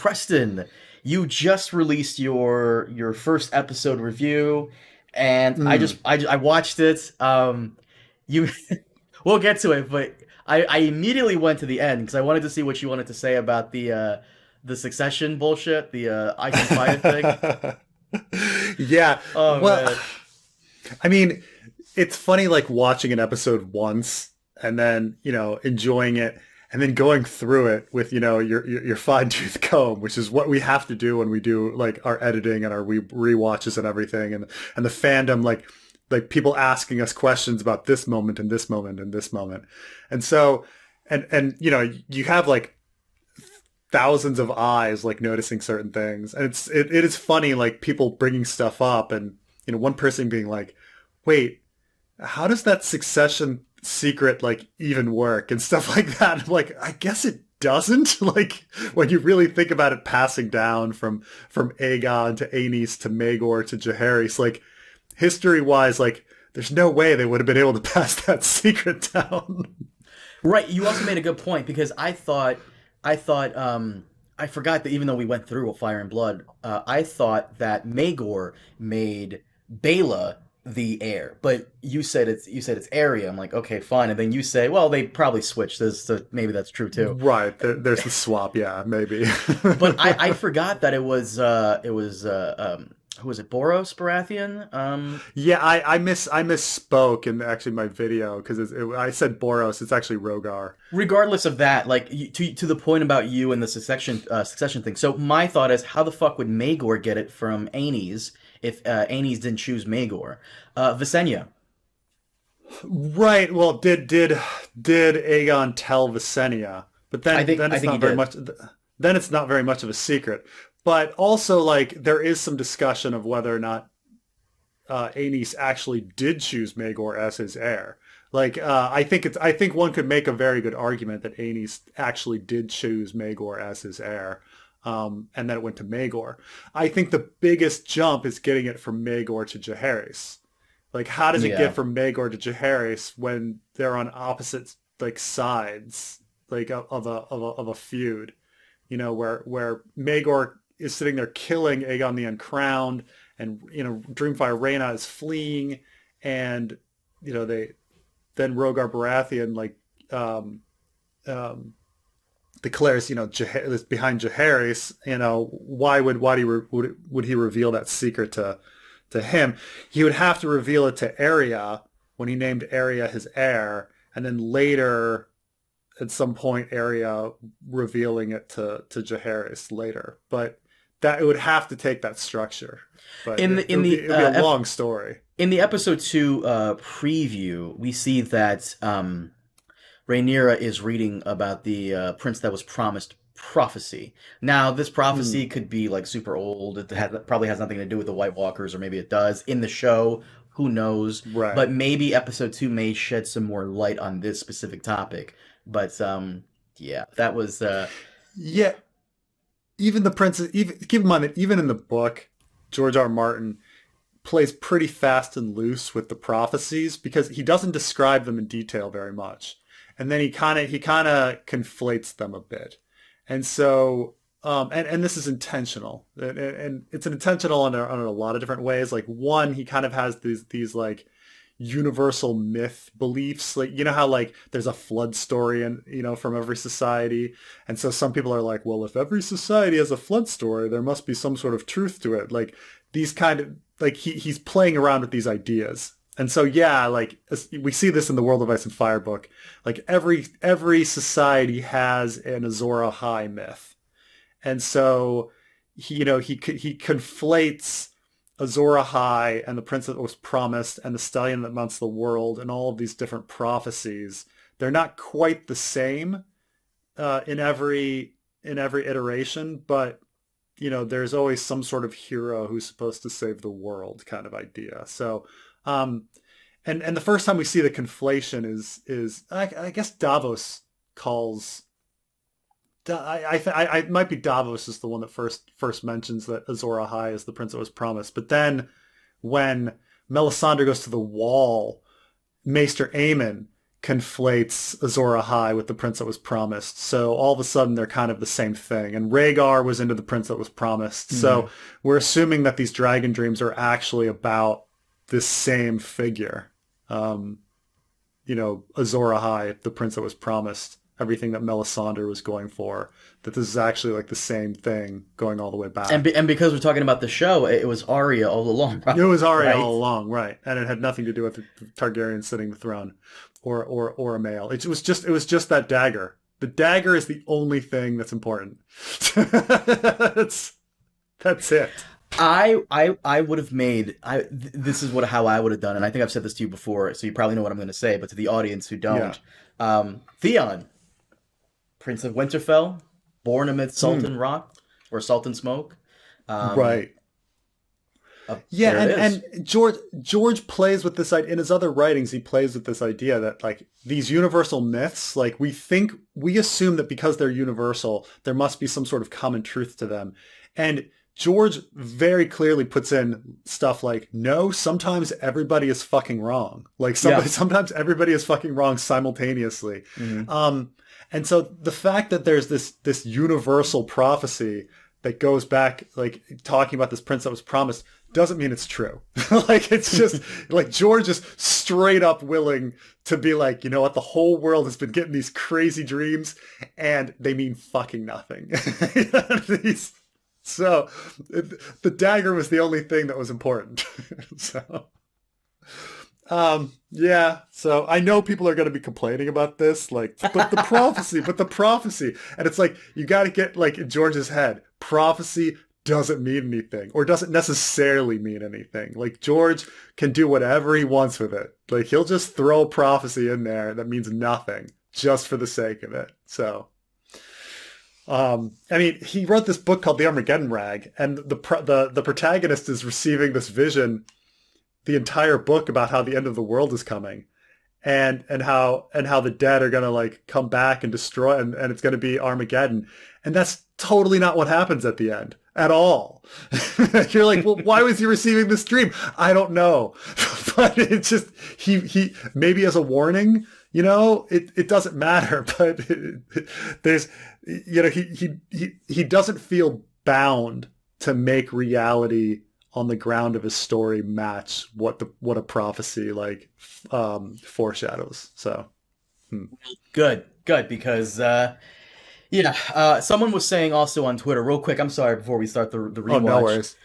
Preston, you just released your first episode review, and Mm. I watched it. You we'll get to it, but I immediately went to the end because I wanted to see what you wanted to say about the succession bullshit, the ice and fire thing. Yeah. Oh Well, man. I mean, it's funny like watching an episode once and then, enjoying it and then going through it with, your fine-tooth comb, which is what we have to do when we do like our editing and our rewatches and everything and the fandom like people asking us questions about this moment and this moment and this moment. And so and you have like thousands of eyes like noticing certain things, and it is funny like people bringing stuff up, and one person being like, wait, how does that succession secret like even work and stuff like that. I'm like, I guess it doesn't. Like when you really think about it, passing down from Aegon to Aenys to Maegor to Jaehaerys, like history wise, like there's no way they would have been able to pass that secret down. Right, you also made a good point because I forgot that even though we went through Fire and Blood, I thought that Maegor made Bela the heir, but you said it's Arya. I'm like, okay, fine, and then you say, well, they probably switched this, so maybe that's true too. Right, there's the swap, yeah, maybe. But I forgot that who was it, Boros Baratheon? Yeah, I misspoke in actually my video because I said Boros. It's actually Rogar. Regardless of that, like to the point about you and the succession thing. So my thought is, how the fuck would Maegor get it from Aenys if Aenys didn't choose Maegor? Visenya. Right. Well, did Aegon tell Visenya? But then I it's think he not very did. much. Then it's not very much of a secret. But also, like, there is some discussion of whether or not Aenys actually did choose Maegor as his heir. Like, I think one could make a very good argument that Aenys actually did choose Maegor as his heir, and then it went to Maegor. I think the biggest jump is getting it from Maegor to Jaehaerys. Like, how does it Yeah. get from Maegor to Jaehaerys when they're on opposite like sides, like of a feud? Where Maegor is sitting there killing Aegon the Uncrowned, and Dreamfire Rhaena is fleeing, and they then Rogar Baratheon like um, um, declares is behind Jaehaerys. Why would he reveal that secret to him? He would have to reveal it to Arya when he named Arya his heir, and then later at some point Arya revealing it to Jaehaerys later. But that it would have to take that structure. But In it the in would be the it would be a long story. in the episode 2 preview, we see that Rhaenyra is reading about the prince that was promised prophecy. Now, this prophecy Mm, could be like super old. Probably has nothing to do with the White Walkers, or maybe it does. In the show, who knows? right. But maybe episode 2 may shed some more light on this specific topic. But yeah, that was Yeah, even the prince. Even keep in mind that even in the book, George R. R. Martin plays pretty fast and loose with the prophecies because he doesn't describe them in detail very much, and then he kind of conflates them a bit, and so and this is intentional, and it's intentional on a lot of different ways. Like one, he kind of has these like universal myth beliefs, like how like there's a flood story and from every society, and so some people are like, well, if every society has a flood story, there must be some sort of truth to it. Like these kind of like he's playing around with these ideas. And so yeah, like we see this in the World of Ice and Fire book, like every society has an Azor Ahai myth, and so he conflates Azor Ahai and the prince that was promised and the stallion that mounts the world and all of these different prophecies. They're not quite the same in every iteration, but there's always some sort of hero who's supposed to save the world kind of idea. So um, and the first time we see the conflation is I guess Davos calls. It might be Davos is the one that first mentions that Azor Ahai is the prince that was promised. But then when Melisandre goes to the wall, Maester Aemon conflates Azor Ahai with the Prince That Was Promised. So all of a sudden they're kind of the same thing. And Rhaegar was into the Prince That Was Promised. So we're assuming that these dragon dreams are actually about this same figure. Azor Ahai, the Prince That Was Promised, everything that Melisandre was going for, that this is actually like the same thing going all the way back. And because we're talking about the show, it was Arya all along. Right? It was Arya all along, right? And it had nothing to do with the Targaryen sitting the throne, or a male. It was just that dagger. The dagger is the only thing that's important. That's it. I would have made this is how I would have done, and I think I've said this to you before, so you probably know what I'm going to say. But to the audience who don't, Theon, Prince of Winterfell, born amidst Sultan Rock or Sultan Smoke, right? And George plays with this idea in his other writings. He plays with this idea that like these universal myths, like we assume that because they're universal, there must be some sort of common truth to them, and George very clearly puts in stuff like, no, sometimes everybody is fucking wrong. Like sometimes everybody is fucking wrong simultaneously. And so the fact that there's this universal prophecy that goes back, like talking about this Prince That Was Promised, doesn't mean it's true. Like it's just like George is straight up willing to be like, you know what, the whole world has been getting these crazy dreams and they mean fucking nothing. So the dagger was the only thing that was important. So I know people are going to be complaining about this, like, but the prophecy. And it's like, you got to get like in George's head, prophecy doesn't mean anything or doesn't necessarily mean anything. Like George can do whatever he wants with it. Like he'll just throw prophecy in there that means nothing just for the sake of it. So he wrote this book called The Armageddon Rag, and the protagonist is receiving this vision the entire book about how the end of the world is coming, and how the dead are gonna like come back and destroy, and it's gonna be Armageddon, and that's totally not what happens at the end at all. You're like, well, why was he receiving this dream? I don't know, but it's just he maybe as a warning. It doesn't matter, but there's, he doesn't feel bound to make reality on the ground of his story match what a prophecy like foreshadows. So good, because someone was saying also on Twitter, real quick. I'm sorry before we start the rewatch. Oh, no worries.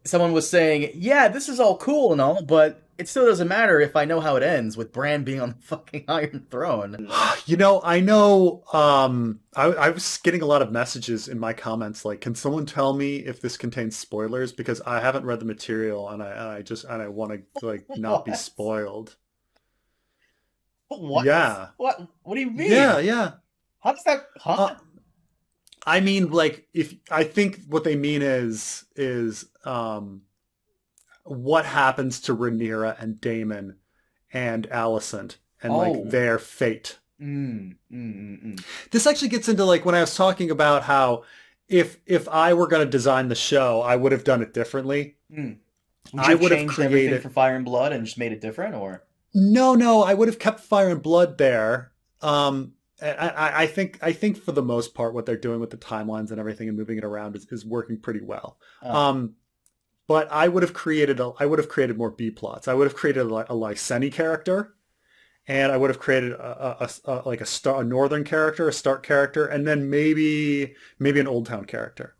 Someone was saying, yeah, this is all cool and all, but it still doesn't matter if I know how it ends with Bran being on the fucking Iron Throne. I know, I was getting a lot of messages in my comments like, can someone tell me if this contains spoilers? Because I haven't read the material and I want to like not be spoiled. What? Yeah. What do you mean? Yeah. How does that... I mean, like, if I think what they mean is what happens to Rhaenyra and Daemon and Alicent and like their fate. This actually gets into like when I was talking about how if I were going to design the show, I would have done it differently. Would you have changed everything for Fire and Blood and just made it different, or? No, I would have kept Fire and Blood there. I think for the most part, what they're doing with the timelines and everything and moving it around is working pretty well. But I would have created more B plots. I would have created a Lyseni character, and I would have created a northern character, a Stark character, and then maybe an Old Town character,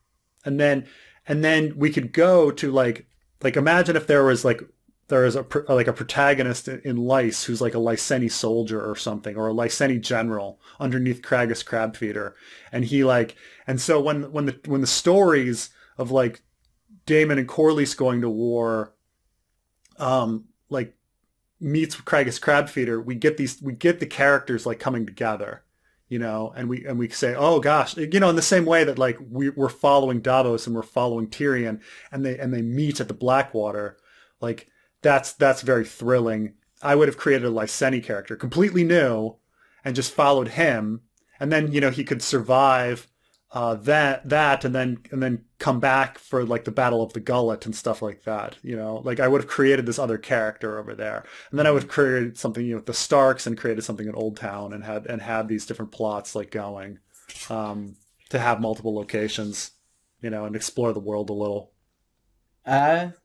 and then we could go to like imagine if there was a protagonist in Lyce who's like a Lyseni soldier or something, or a Lyseni general underneath Kragus Crabfeeder, and so when the stories of like Daemon and Corlys going to war, like meets with Kragus Crabfeeder, we get the characters like coming together, and we say, oh gosh, in the same way that like we're following Davos and we're following Tyrion, and they meet at the Blackwater, like that's very thrilling. I would have created a Lyseni character, completely new, and just followed him, and then he could survive that and then come back for like the Battle of the Gullet and stuff like that. You know, like I would have created this other character over there, and then I would have created something, you know, with the Starks, and created something in Old Town, and had these different plots like going, to have multiple locations, you know, and explore the world a little.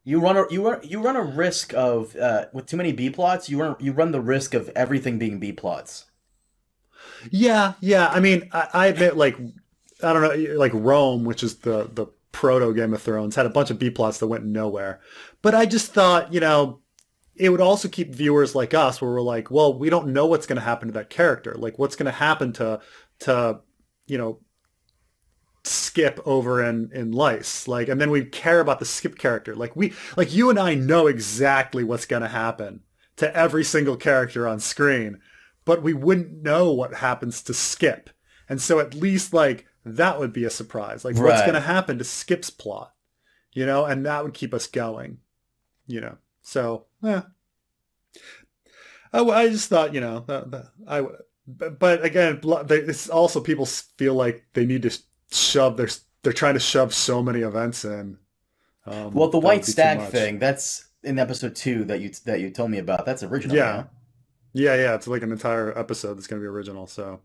You run a risk of with too many B plots. You run the risk of everything being B plots. Yeah, yeah. I mean, I admit, like, I don't know, like Rome, which is the proto Game of Thrones, had a bunch of B plots that went nowhere. But I just thought, you know, it would also keep viewers like us, where we're like, well, we don't know what's going to happen to that character. Like, what's going to happen to you know, Skip over in Lice, like, and then we care about the Skip character. Like you and I know exactly what's going to happen to every single character on screen, but we wouldn't know what happens to Skip. And so at least like that would be a surprise. Like what's going to Right. happen to Skip's plot, you know, and that would keep us going, you know. So, yeah. I just thought, you know, but again, it's also people feel like they need to shove they're trying to shove so many events in. Well, the That would white be too stag much. thing, that's in episode 2 that you told me about. That's original, Yeah, yeah. yeah, yeah. It's like an entire episode that's going to be original. So